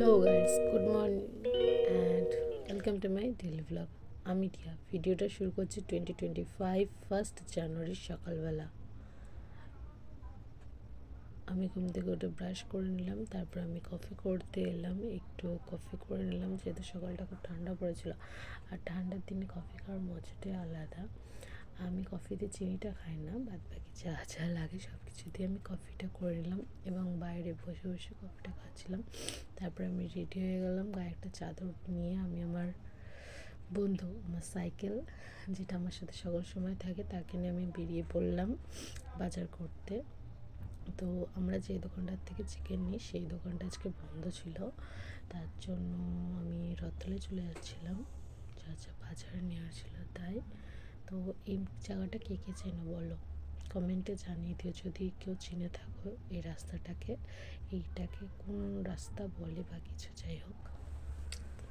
Hello guys, good morning and welcome to my daily vlog. আমি টিয়া ভিডিওটা শুরু করছি 2025 ফার্স্ট জানুয়ারি সকালবেলা। আমি ঘুম থেকে উঠে ব্রাশ করে নিলাম, তারপর আমি কফি করতে এলাম। একটু কফি করে নিলাম যেহেতু সকালটা খুব ঠান্ডা পড়েছিল, আর ঠান্ডার দিনে কফি খাওয়ার মজাটাই আলাদা। আমি কফিতে চিনিটা খাই না, বাদ বাকি যা যা লাগে সব কিছু দিয়ে আমি কফিটা করে নিলাম এবং বাইরে বসে বসে কফিটা খাচ্ছিলাম। তারপরে আমি রেডি হয়ে গেলাম, গায়ে একটা চাদর নিয়ে আমি আমার বন্ধু, আমার সাইকেল যেটা আমার সাথে সকল সময় থাকে, তাকে নিয়ে আমি বেরিয়ে পড়লাম বাজার করতে। তো আমরা যে দোকানটার থেকে চিকেন নিই সেই দোকানটা আজকে বন্ধ ছিল, তার জন্য আমি রথতলায় চলে যাচ্ছিলাম, যা যা বাজার নেওয়ার ছিল তাই। তো এই জায়গাটা কে কে চেনো বলো, কমেন্টে জানিয়ে দিও যদি কেউ চিনে থাকো এই রাস্তাটাকে, এইটাকে কোন রাস্তা বলে বা কিছু, যাই হোক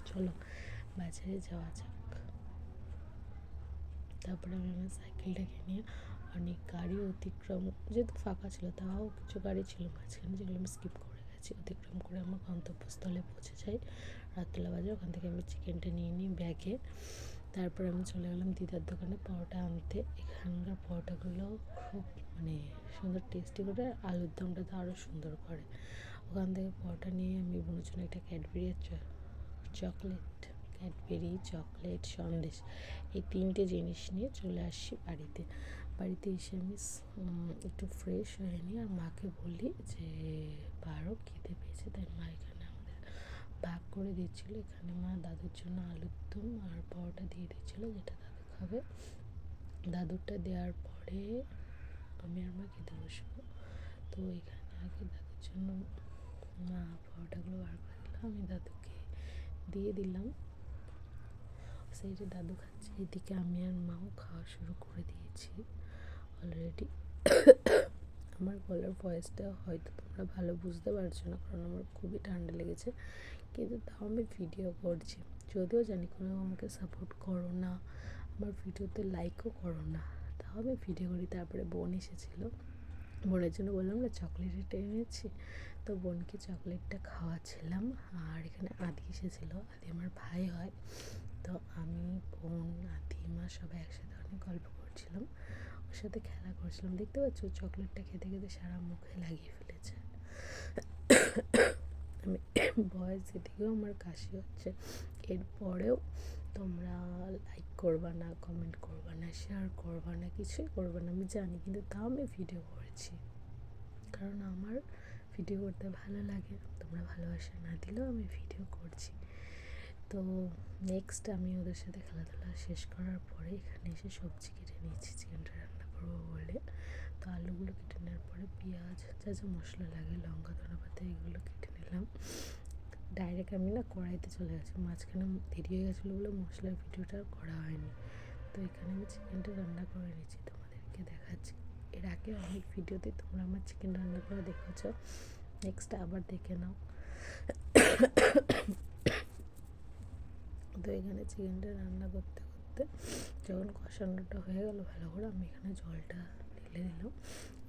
চলো বাজারে যাওয়া যাক। তারপরে আমি আমার সাইকেলটাকে নিয়ে অনেক গাড়ি অতিক্রম, যেহেতু ফাঁকা ছিল তাও কিছু গাড়ি ছিল মাঝখানে যেগুলো আমি স্কিপ করে গেছি, অতিক্রম করে আমার গন্তব্যস্থলে পৌঁছে যাই রথতলা বাজার। ওখান থেকে আমি চিকেনটা নিয়ে নিই ব্যাগে। তারপর আমি চলে গেলাম দিদার দোকানে পরোটা আনতে। এখানকার পরোটাগুলো খুব সুন্দর টেস্টি করে, আলুর দমটা তো আরও সুন্দর করে। ওখান থেকে পরোটা নিয়ে আমি বোনের জন্য একটা ক্যাডবেরি চকলেট সন্দেশ এই তিনটে জিনিস নিয়ে চলে আসি বাড়িতে। বাড়িতে এসে আমি একটু ফ্রেশ হয়ে নিই আর মাকে বলি যে বারো খিদে পেয়েছে, তাই মা এখানে আমাদের ভাগ করে দিচ্ছিলো। এখানে মা দাদুর জন্য আলুর দম আর পরোটা দিয়ে দিচ্ছিলো, যেটা দাদু খাবে। দাদুরটা দেওয়ার পরে আমি আর মা খেতে বসবো। তো এখানে আগে দাদুর জন্য মা পরোটাগুলো বার করে দিল, আমি দাদুকে দিয়ে দিলাম। সাইডে দাদু খাচ্ছে, এদিকে আমি আর মাও খাওয়া শুরু করে দিয়েছি অলরেডি। আমার গলার ভয়েসটা হয়তো তোমরা ভালো বুঝতে পারছো না, কারণ আমার খুবই ঠান্ডা লেগেছে, কিন্তু তাও আমি ভিডিও করছি। যদিও জানি কোনো আমাকে সাপোর্ট করো না, আমার ভিডিওতে লাইকও করো না, তাও আমি ভিডিও করি। তারপরে বোন এসেছিলো, বোনের জন্য বললাম না চকলেট এনেছি, তো বোনকে চকলেটটা খাওয়াচ্ছিলাম। আর এখানে আদি এসেছিলো, আদি আমার ভাই হয়। তো আমি, বোন, আদি, মা সবাই একসাথে অনেক গল্প করছিলাম, ওর সাথে খেলা করছিলাম। দেখতে পাচ্ছ চকলেটটা খেতে খেতে সারা মুখে লাগিয়ে ফেলেছে। আমি ভয়েস দিকেও আমার কাশি হচ্ছে। এরপরেও তোমরা লাইক করবা না, কমেন্ট করবা না, শেয়ার করবা না, কিছুই করবা না আমি জানি, কিন্তু তাও আমি ভিডিও করেছি কারণ আমার ভিডিও করতে ভালো লাগে। তোমরা ভালোবাসা না দিলেও আমি ভিডিও করছি। তো নেক্সট আমি ওদের সাথে খেলাধুলা শেষ করার পরে এখানে এসে সবজি কেটে নিয়েছি চিকেনটা রান্না করবো বলে। তো আলুগুলো কেটে নেওয়ার পরে পেঁয়াজ, যা যা মশলা লাগে, লঙ্কা, ধনেপাতা এগুলো কেটে নিলাম। ডাইরেক্ট আমি না কড়াইতে চলে গেছি, মাঝখানে দেরি হয়ে গেছিলো বলে মশলার ভিডিওটা করা হয়নি। তো এখানে আমি চিকেনটা রান্না করে নিচ্ছি, তোমাদেরকে দেখাচ্ছি। এর আগে অনেক ভিডিওতে তোমরা আমার চিকেন রান্না করে দেখেছ, নেক্সট আবার দেখে নাও। তো এখানে চিকেনটা রান্না করতে করতে যখন কষানোটা হয়ে গেল ভালো করে, আমি এখানে জলটা ঢেলে দিলাম।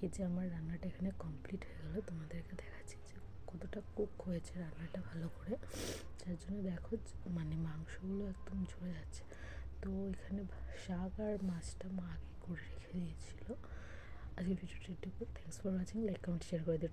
এই যে আমার রান্নাটা এখানে কমপ্লিট হয়ে গেল, তোমাদেরকে দেখাচ্ছি যে কতটা কুক হয়েছে রান্নাটা ভালো করে। যার জন্য দেখো মাংসগুলো একদম ঝরে যাচ্ছে। তো এখানে শাক আর মাছটা মা আগে করে রেখে দিয়েছিলো। আজকে ভিডিওটা একটু, thanks for watching, like comment share করে দিও।